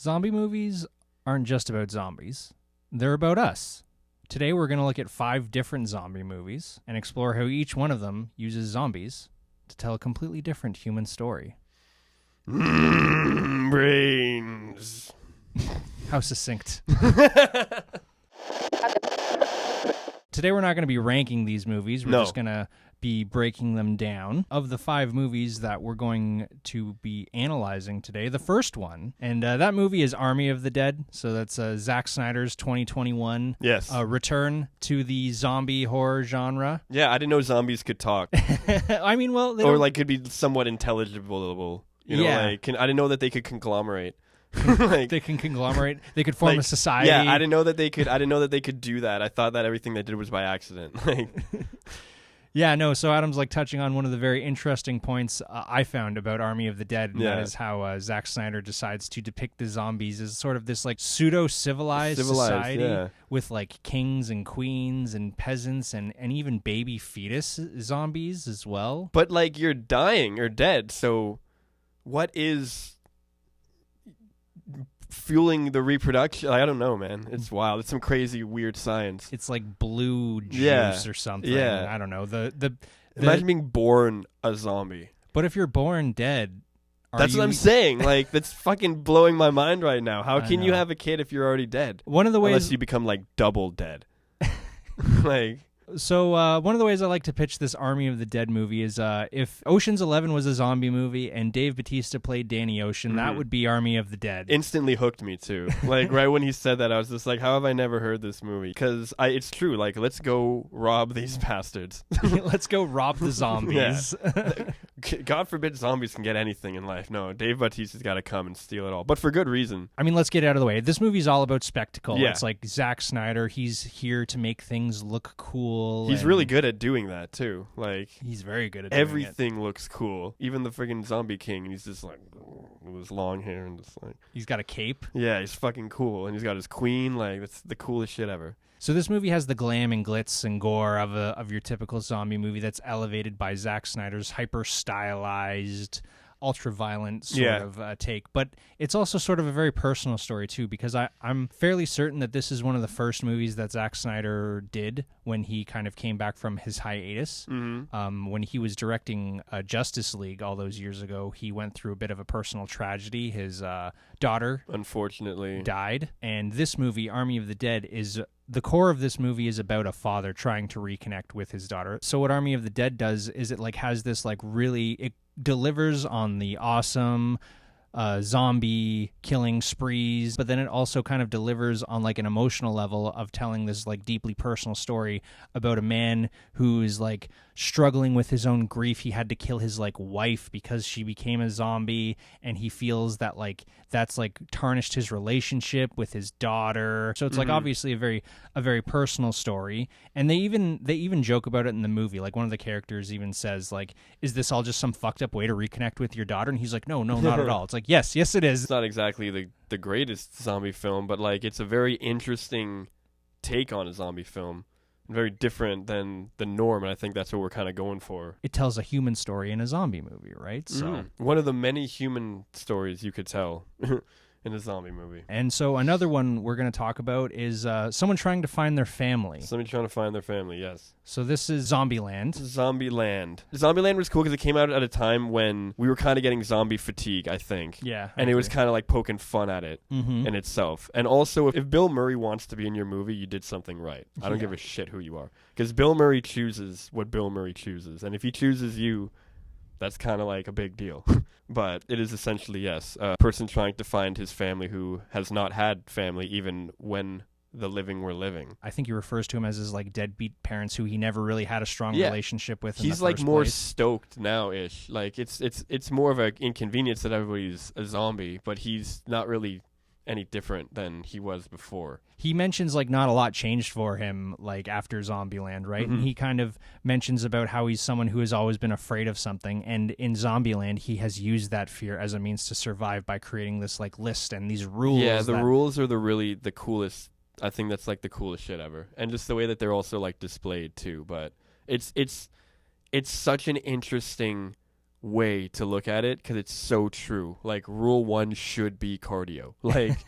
Zombie movies aren't just about zombies. They're about us. Today we're going to look at 5 different zombie movies and explore how each one of them uses zombies to tell a completely different human story. Brains. How succinct. Today we're not going to be ranking these movies. We're just going to be breaking them down. Of the 5 movies that we're going to be analyzing today, the first one, and that movie is Army of the Dead. So that's Zack Snyder's 2021 return to the zombie horror genre. Yeah, I didn't know zombies could talk. I mean, well, or like could be somewhat intelligible. You know, I didn't know that they could conglomerate. They can conglomerate. They could form a society. Yeah, I didn't know that they could. I didn't know that they could do that. I thought that everything they did was by accident. Yeah, no. So Adam's touching on one of the very interesting points I found about Army of the Dead, and that is how Zack Snyder decides to depict the zombies as sort of this pseudo-civilized society with kings and queens and peasants and even baby fetus zombies as well. But you're dying or dead, so what is fueling the reproduction? I don't know, man. It's wild. It's some crazy weird science. It's like blue juice or something. Yeah. I don't know. Imagine being born a zombie. But if you're born dead, that's what I'm saying. That's fucking blowing my mind right now. How can you have a kid if you're already dead? One of the ways, unless you become double dead. So one of the ways I like to pitch this Army of the Dead movie is if Ocean's 11 was a zombie movie and Dave Bautista played Danny Ocean, that would be Army of the Dead. Instantly hooked me too. Right when he said that, I was just like, how have I never heard this movie? Because it's true. Let's go rob these bastards. Let's go rob the zombies. God forbid zombies can get anything in life. No, Dave Bautista's got to come and steal it all. But for good reason. I mean, let's get out of the way. This movie's all about spectacle. Yeah. It's like Zack Snyder. He's here to make things look cool. He's really good at doing that too. He's very good at doing everything looks cool. Even the friggin' zombie king, and he's just with his long hair and just he's got a cape. Yeah, he's fucking cool, and he's got his queen. That's the coolest shit ever. So this movie has the glam and glitz and gore of your typical zombie movie that's elevated by Zack Snyder's hyper stylized, ultra-violent sort of take. But it's also sort of a very personal story, too, because I'm fairly certain that this is one of the first movies that Zack Snyder did when he kind of came back from his hiatus. Mm-hmm. When he was directing Justice League all those years ago, he went through a bit of a personal tragedy. His daughter, unfortunately, died. And this movie, Army of the Dead, the core of this movie is about a father trying to reconnect with his daughter. So what Army of the Dead does is it has this it delivers on the awesome zombie killing sprees, but then it also kind of delivers on an emotional level of telling this deeply personal story about a man who is struggling with his own grief. He had to kill his wife because she became a zombie, and he feels that that's tarnished his relationship with his daughter. So it's obviously a very personal story, and they even joke about it in the movie. One of the characters even says is this all just some fucked up way to reconnect with your daughter? And he's like, no, not at all. It's yes it is. It's not exactly the greatest zombie film, but it's a very interesting take on a zombie film. Very different than the norm, and I think that's what we're kind of going for. It tells a human story in a zombie movie, right? So one of the many human stories you could tell in a zombie movie. And so another one we're going to talk about is someone trying to find their family. Somebody trying to find their family, yes. So this is Zombieland. Zombieland was cool because it came out at a time when we were kind of getting zombie fatigue, I think. Yeah. And it was kind of poking fun at it in itself. And also, if Bill Murray wants to be in your movie, you did something right. I don't give a shit who you are. Because Bill Murray chooses what Bill Murray chooses. And if he chooses you, that's kind of a big deal. But it is essentially, yes, a person trying to find his family who has not had family even when the living were living. I think he refers to him as his deadbeat parents who he never really had a strong relationship with. He's more stoked now-ish. It's more of an inconvenience that everybody's a zombie, but he's not really any different than he was before. He mentions not a lot changed for him after Zombieland, right? And he kind of mentions about how he's someone who has always been afraid of something, and in Zombieland he has used that fear as a means to survive by creating this list and these rules. Yeah, the rules are the coolest. I think that's the coolest shit ever, and just the way that they're also displayed too. But it's such an interesting way to look at it because it's so true. Like, rule 1 should be cardio. Like,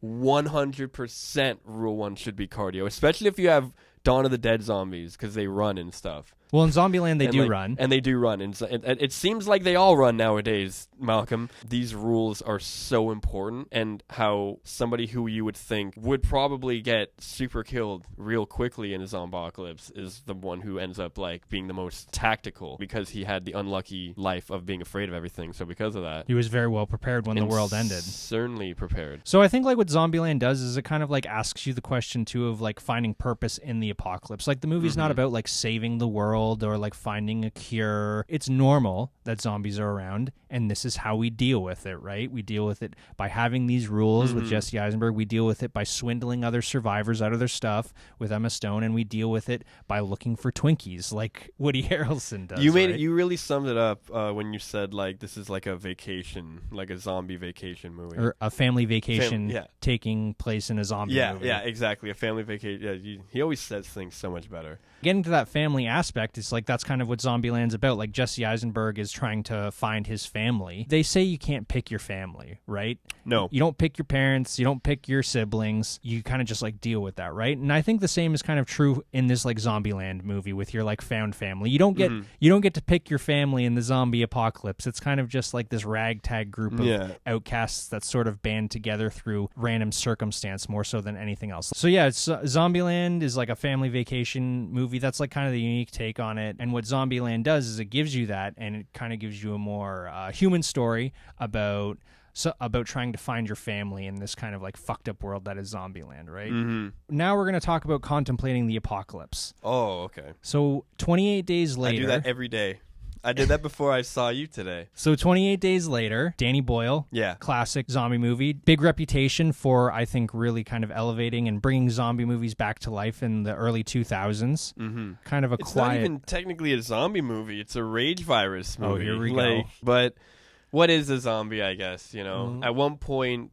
100% rule 1 should be cardio, especially if you have Dawn of the Dead zombies because they run and stuff. Well, in Zombieland, they do run. And they do run. And it seems like they all run nowadays, Malcolm. These rules are so important, and how somebody who you would think would probably get super killed real quickly in a Zombieocalypse is the one who ends up, like, being the most tactical because he had the unlucky life of being afraid of everything. So because of that, he was very well prepared when the world ended. Certainly prepared. So I think, like, what Zombieland does is it kind of, like, asks you the question, too, of, like, finding purpose in the apocalypse. Like, the movie's not about, like, saving the world or like finding a cure. It's normal that zombies are around, and this is how we deal with it, right? We deal with it by having these rules with Jesse Eisenberg. We deal with it by swindling other survivors out of their stuff with Emma Stone, and we deal with it by looking for Twinkies like Woody Harrelson does. You really summed it up when you said, like, this is like a vacation, like a zombie vacation movie. Or a family vacation taking place in a zombie movie. Yeah, exactly. A family vacation. Yeah, he always says things so much better. Getting to that family aspect, it's like that's kind of what Zombieland's about. Like, Jesse Eisenberg is trying to find his family. They say you can't pick your family, right? No. You don't pick your parents. You don't pick your siblings. You kind of just, like, deal with that, right? And I think the same is kind of true in this, like, Zombieland movie with your, like, found family. You don't get to pick your family in the zombie apocalypse. It's kind of just like this ragtag group of outcasts that's sort of band together through random circumstance more so than anything else. So yeah, it's Zombieland is like a family vacation movie. That's like kind of the unique take on it. And what Zombieland does is it gives you that, and it kind of gives you a more human story about trying to find your family in this kind of like fucked up world that is Zombieland, right? Now we're going to talk about Contemplating the Apocolypse. Oh, okay. So 28 days later... I do that every day. I did that before I saw you today. So 28 days later, Danny Boyle, classic zombie movie, big reputation for, I think, really kind of elevating and bringing zombie movies back to life in the early 2000s. Kind of a it's quiet... not even technically a zombie movie. It's a rage virus movie. Oh, here we go. But what is a zombie, I guess, you know? At one point,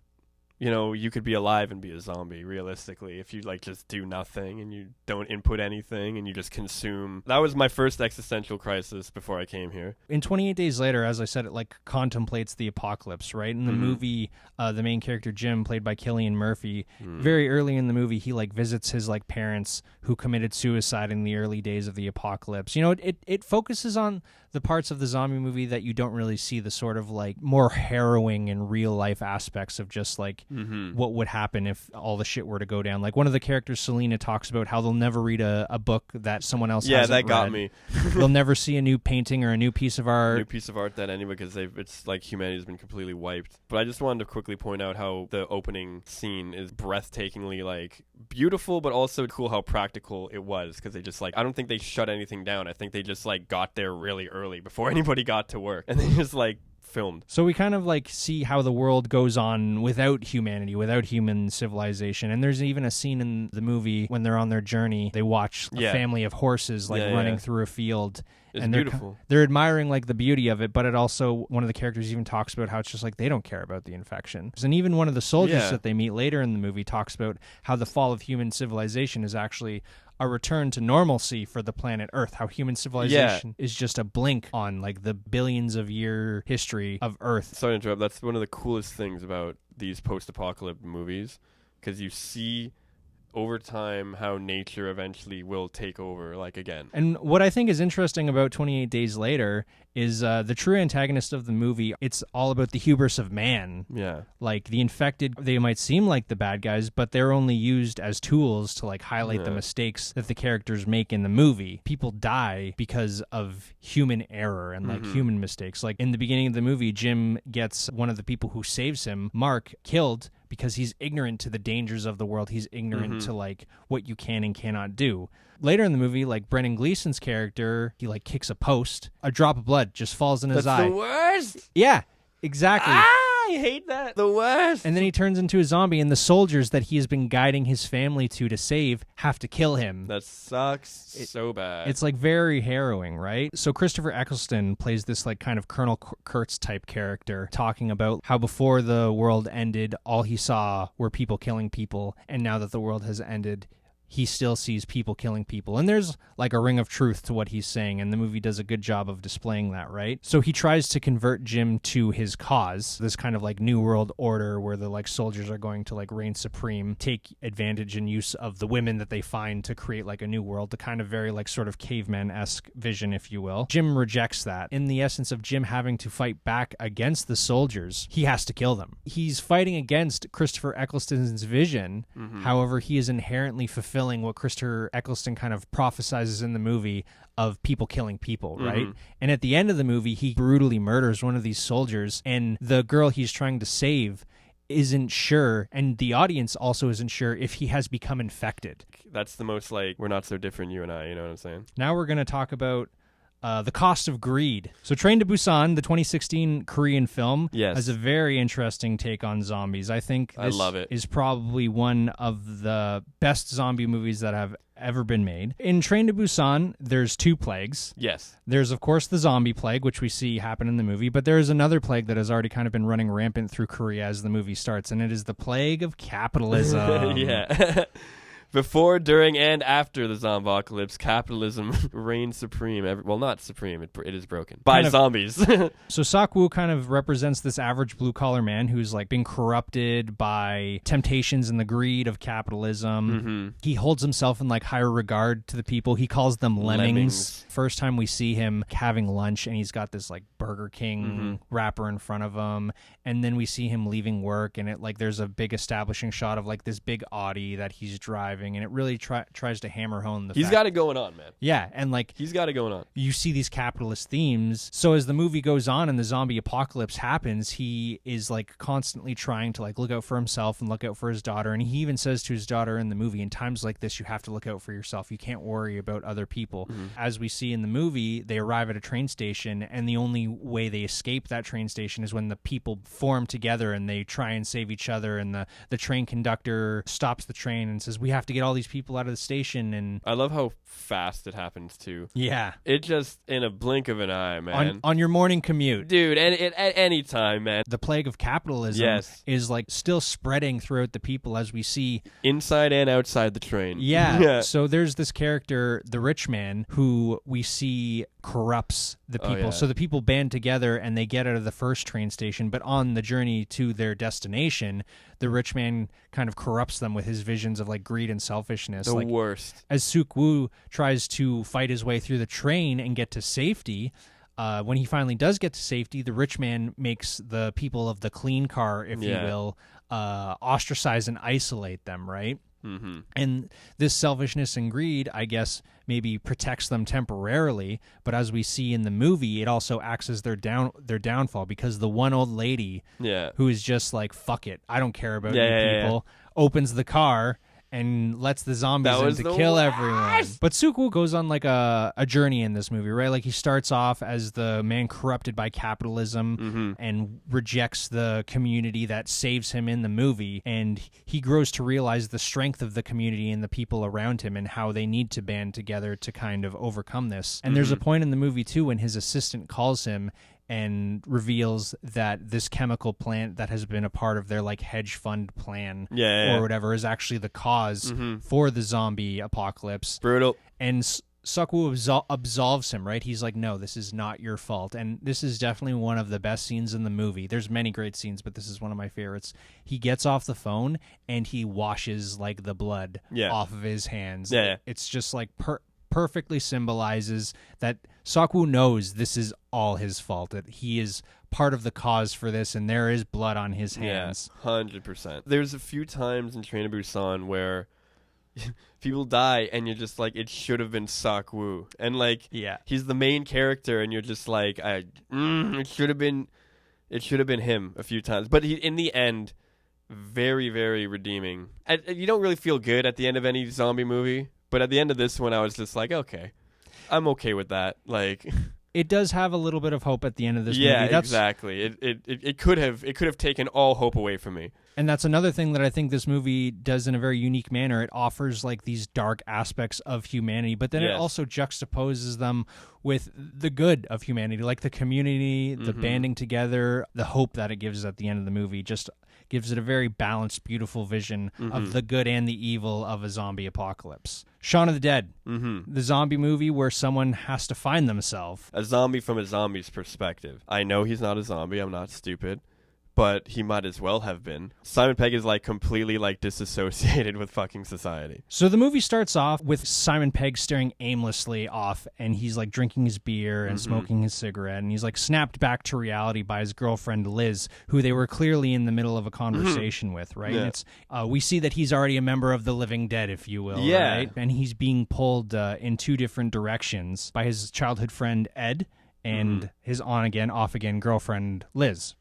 you know, you could be alive and be a zombie, realistically, if you, like, just do nothing and you don't input anything and you just consume. That was my first existential crisis before I came here. In 28 Days Later, as I said, it, like, contemplates the apocalypse, right? In the movie, the main character, Jim, played by Cillian Murphy, very early in the movie, he, like, visits his, like, parents who committed suicide in the early days of the apocalypse. You know, it focuses on the parts of the zombie movie that you don't really see, the sort of, like, more harrowing and real-life aspects of just, like, what would happen if all the shit were to go down. Like, one of the characters, Selena, talks about how they'll never read a book that someone else hasn't read. Yeah, that got me. They'll never see a new painting or a new piece of art. New piece of art that anyway, because it's like humanity's been completely wiped. But I just wanted to quickly point out how the opening scene is breathtakingly, like, beautiful, but also cool how practical it was, because they just, like, I don't think they shut anything down. I think they just, like, got there really early before anybody got to work, and they just, like, filmed. So we kind of like see how the world goes on without humanity, without human civilization. And there's even a scene in the movie when they're on their journey, they watch a family of horses like running through a field. It's beautiful. They're admiring like the beauty of it, but it also, one of the characters even talks about how it's just like they don't care about the infection. And even one of the soldiers that they meet later in the movie talks about how the fall of human civilization is actually a return to normalcy for the planet Earth, how human civilization is just a blink on like the billions of year history of Earth. Sorry to interrupt. That's one of the coolest things about these post-apocalyptic movies, because you see over time how nature eventually will take over, like, again. And what I think is interesting about 28 Days Later is the true antagonist of the movie, it's all about the hubris of man. Yeah. Like, the infected, they might seem like the bad guys, but they're only used as tools to, like, highlight the mistakes that the characters make in the movie. People die because of human error and, like, human mistakes. Like, in the beginning of the movie, Jim gets one of the people who saves him, Mark, killed because he's ignorant to the dangers of the world. He's ignorant to, like, what you can and cannot do. Later in the movie, like, Brendan Gleeson's character, he, like, kicks a post. A drop of blood just falls in his eye. That's the worst! Yeah, exactly. I hate that. The worst! And then he turns into a zombie, and the soldiers that he has been guiding his family to save have to kill him. That sucks so bad. It's, like, very harrowing, right? So Christopher Eccleston plays this, like, kind of Colonel Kurtz type character, talking about how before the world ended, all he saw were people killing people, and now that the world has ended, he still sees people killing people. And there's like a ring of truth to what he's saying, and the movie does a good job of displaying that, right? So he tries to convert Jim to his cause, this kind of like new world order where the like soldiers are going to like reign supreme, take advantage and use of the women that they find to create like a new world, the kind of very like sort of caveman-esque vision, if you will. Jim rejects that. In the essence of Jim having to fight back against the soldiers, he has to kill them. He's fighting against Christopher Eccleston's vision. However, he is inherently fulfilling what Christopher Eccleston kind of prophesizes in the movie of people killing people, right? And at the end of the movie, he brutally murders one of these soldiers, and the girl he's trying to save isn't sure, and the audience also isn't sure if he has become infected. That's the most like, we're not so different, you and I, you know what I'm saying? Now we're going to talk about the cost of greed. So Train to Busan, the 2016 Korean film, has a very interesting take on zombies. I think this is probably one of the best zombie movies that have ever been made. In Train to Busan, there's two plagues. Yes. There's, of course, the zombie plague, which we see happen in the movie, but there is another plague that has already kind of been running rampant through Korea as the movie starts, and it is the plague of capitalism. Yeah. Before, during, and after the Zombieocalypse, capitalism reigns supreme. Well, not supreme. It is broken by zombies. So Sok-woo kind of represents this average blue-collar man who's like been corrupted by temptations and the greed of capitalism. He holds himself in like higher regard to the people. He calls them lemmings. First time we see him having lunch, and he's got this like Burger King wrapper in front of him. And then we see him leaving work, and it like there's a big establishing shot of like this big Audi that he's driving. And it really tries to hammer home the fact. He's got it going on, man. Yeah, and like he's got it going on. You see these capitalist themes. So as the movie goes on and the zombie apocalypse happens, he is like constantly trying to like look out for himself and look out for his daughter. And he even says to his daughter in the movie, in times like this, you have to look out for yourself. You can't worry about other people. As we see in the movie, they arrive at a train station, and the only way they escape that train station is when the people form together and they try and save each other. And the train conductor stops the train and says, we have to get all these people out of the station. And I love how fast it happens too. Yeah, it just in a blink of an eye, man. On your morning commute, dude, and at any time, man. The plague of capitalism is like still spreading throughout the people, as we see inside and outside the train. Yeah. So there's this character, the rich man, who we see corrupts the people. So the people band together and they get out of the first train station, but on the journey to their destination, the rich man kind of corrupts them with his visions of like greed and selfishness. The worst. As Sok-woo tries to fight his way through the train and get to safety, when he finally does get to safety, the rich man makes the people of the clean car, if you will, ostracize and isolate them, right? And this selfishness and greed, I guess, maybe protects them temporarily, but as we see in the movie, it also acts as their downfall, because the one old lady who is just like, fuck it, I don't care about you people, opens the car and lets the zombies in to kill everyone. But Sok-woo goes on like a journey in this movie, right? Like he starts off as the man corrupted by capitalism and rejects the community that saves him in the movie. And he grows to realize the strength of the community and the people around him and how they need to band together to kind of overcome this. And there's a point in the movie too when his assistant calls him and reveals that this chemical plant that has been a part of their like hedge fund plan or whatever is actually the cause for the zombie apocalypse. Brutal. And Sok-woo absolves him, right? He's like, no, this is not your fault. And this is definitely one of the best scenes in the movie. There's many great scenes, but this is one of my favorites. He gets off the phone and he washes like the blood off of his hands. It's just like perfectly symbolizes that Sok-woo knows this is all his fault, that he is part of the cause for this, and there is blood on his hands. 100%. There's a few times in Train to Busan where people die, and you're just like, it should have been Sok-woo, and like, he's the main character, and you're just like, it should have been him a few times, but in the end, very, very redeeming. You don't really feel good at the end of any zombie movie. But at the end of this one, I was just like, okay, I'm okay with that. Like, it does have a little bit of hope at the end of this movie. Yeah, exactly. It could have taken all hope away from me. And that's another thing that I think this movie does in a very unique manner. It offers like these dark aspects of humanity, but then it also juxtaposes them with the good of humanity, like the community, the banding together, the hope that it gives at the end of the movie. Just gives it a very balanced, beautiful vision of the good and the evil of a zombie apocalypse. Shaun of the Dead, the zombie movie where someone has to find themselves. A zombie from a zombie's perspective. I know he's not a zombie. I'm not stupid. But he might as well have been. Simon Pegg is like completely like disassociated with fucking society. So the movie starts off with Simon Pegg staring aimlessly off, and he's like drinking his beer and smoking his cigarette, and he's like snapped back to reality by his girlfriend Liz, who they were clearly in the middle of a conversation with, right? Yeah. And it's we see that he's already a member of the living dead, if you will, right? And he's being pulled in two different directions by his childhood friend Ed and his on-again, off-again girlfriend Liz.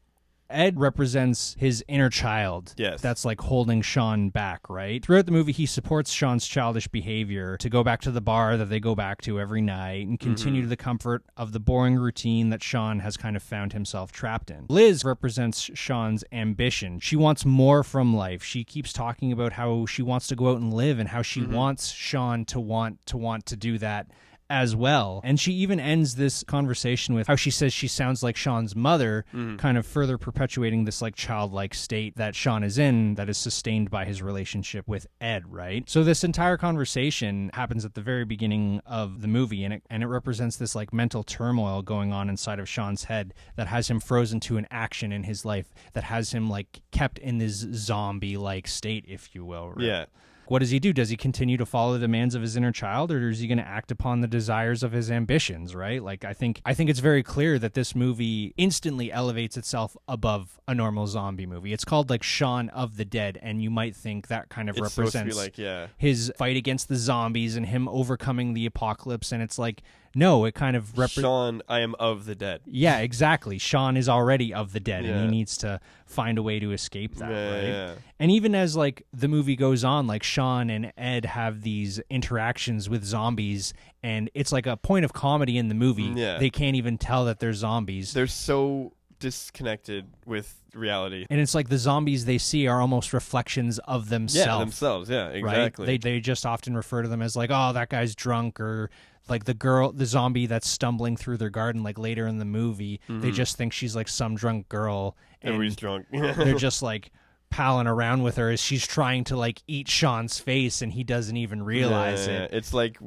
Ed represents his inner child that's like holding Shaun back, right? Throughout the movie, he supports Shaun's childish behavior to go back to the bar that they go back to every night and continue the comfort of the boring routine that Shaun has kind of found himself trapped in. Liz represents Shaun's ambition. She wants more from life. She keeps talking about how she wants to go out and live and how she wants Shaun to want to do that as well. And she even ends this conversation with how she says she sounds like Shaun's mother, kind of further perpetuating this like childlike state that Shaun is in that is sustained by his relationship with Ed, right? So this entire conversation happens at the very beginning of the movie, and it represents this like mental turmoil going on inside of Shaun's head that has him frozen to an action in his life, that has him like kept in this zombie-like state, if you will. Right? Yeah. What does he do? Does he continue to follow the demands of his inner child, or is he going to act upon the desires of his ambitions, right? Like, I think it's very clear that this movie instantly elevates itself above a normal zombie movie. It's called, like, Shaun of the Dead, and you might think that kind of represents his fight against the zombies and him overcoming the apocalypse, and it's like, no, it kind of Shaun, I am of the dead. Yeah, exactly. Shaun is already of the dead, and he needs to find a way to escape that, right? Yeah. And even as, like, the movie goes on, like, Shaun and Ed have these interactions with zombies, and it's like a point of comedy in the movie. Yeah. They can't even tell that they're zombies. They're so disconnected with reality. And it's like the zombies they see are almost reflections of themselves. Yeah, themselves. Yeah, exactly. Right? They just often refer to them as, like, oh, that guy's drunk, or like the zombie that's stumbling through their garden, like later in the movie, they just think she's like some drunk girl. And everybody's drunk. They're just like palling around with her as she's trying to like eat Shaun's face, and he doesn't even realize it. It's like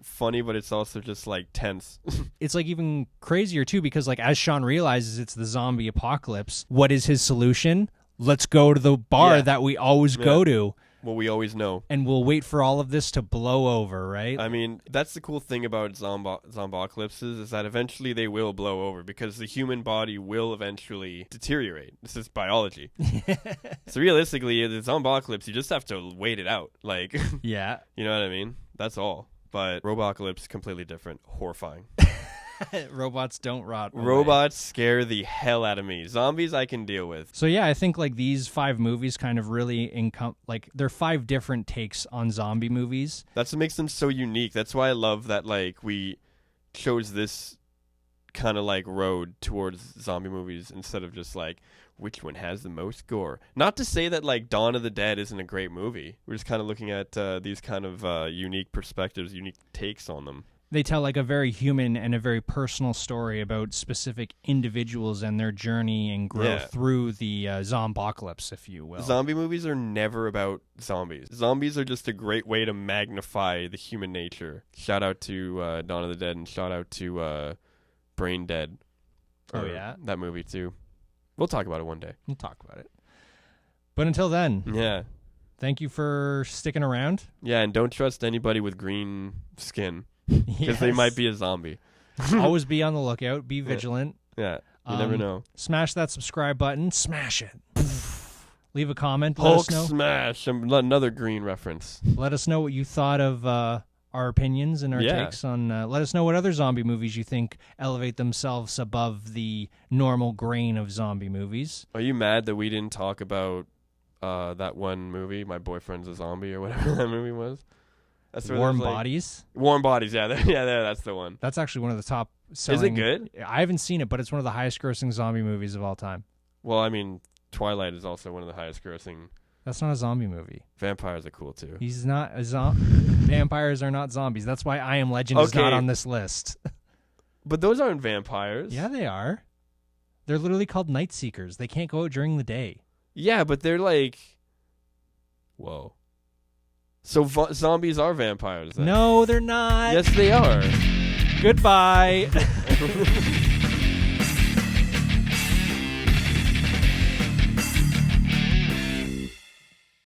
funny, but it's also just like tense. It's like even crazier too, because like as Shaun realizes it's the zombie apocalypse, what is his solution? Let's go to the bar that we always go to. Well, we always know. And we'll wait for all of this to blow over, right? I mean, that's the cool thing about zombocalypses is that eventually they will blow over because the human body will eventually deteriorate. This is biology. So realistically, the zombocalypse, you just have to wait it out. Like, yeah. You know what I mean? That's all. But Robocalypse, completely different. Horrifying. Robots don't rot away. Robots scare the hell out of me. Zombies I can deal with. So yeah, I think like these 5 movies kind of really like they're 5 different takes on zombie movies. That's what makes them so unique. That's why I love that like we chose this kind of like road towards zombie movies instead of just like which one has the most gore. Not to say that like Dawn of the Dead isn't a great movie. We're just kind of looking at these kind of unique perspectives, unique takes on them. They tell like a very human and a very personal story about specific individuals and their journey and growth through the zombocalypse, if you will. Zombie movies are never about zombies. Zombies are just a great way to magnify the human nature. Shout out to Dawn of the Dead and shout out to Brain Dead. Oh, yeah? That movie, too. We'll talk about it one day. We'll talk about it. But until then. Yeah. Thank you for sticking around. Yeah, and don't trust anybody with green skin. Because they might be a zombie. Always be on the lookout. Be vigilant. Yeah, you never know. Smash that subscribe button. Smash it. Leave a comment. Hulk let us know. Smash. Another green reference. Let us know what you thought of our opinions and our takes on... let us know what other zombie movies you think elevate themselves above the normal grain of zombie movies. Are you mad that we didn't talk about that one movie, My Boyfriend's a Zombie, or whatever that movie was? That's Warm Bodies? Warm Bodies, yeah. That's the one. That's actually one of the top selling... Is it good? I haven't seen it, but it's one of the highest grossing zombie movies of all time. Well, I mean, Twilight is also one of the highest grossing... That's not a zombie movie. Vampires are cool, too. He's not a Vampires are not zombies. That's why I Am Legend is not on this list. But those aren't vampires. Yeah, they are. They're literally called night seekers. They can't go out during the day. Yeah, but they're like, whoa. So zombies are vampires then? No, they're not. Yes, they are. Goodbye.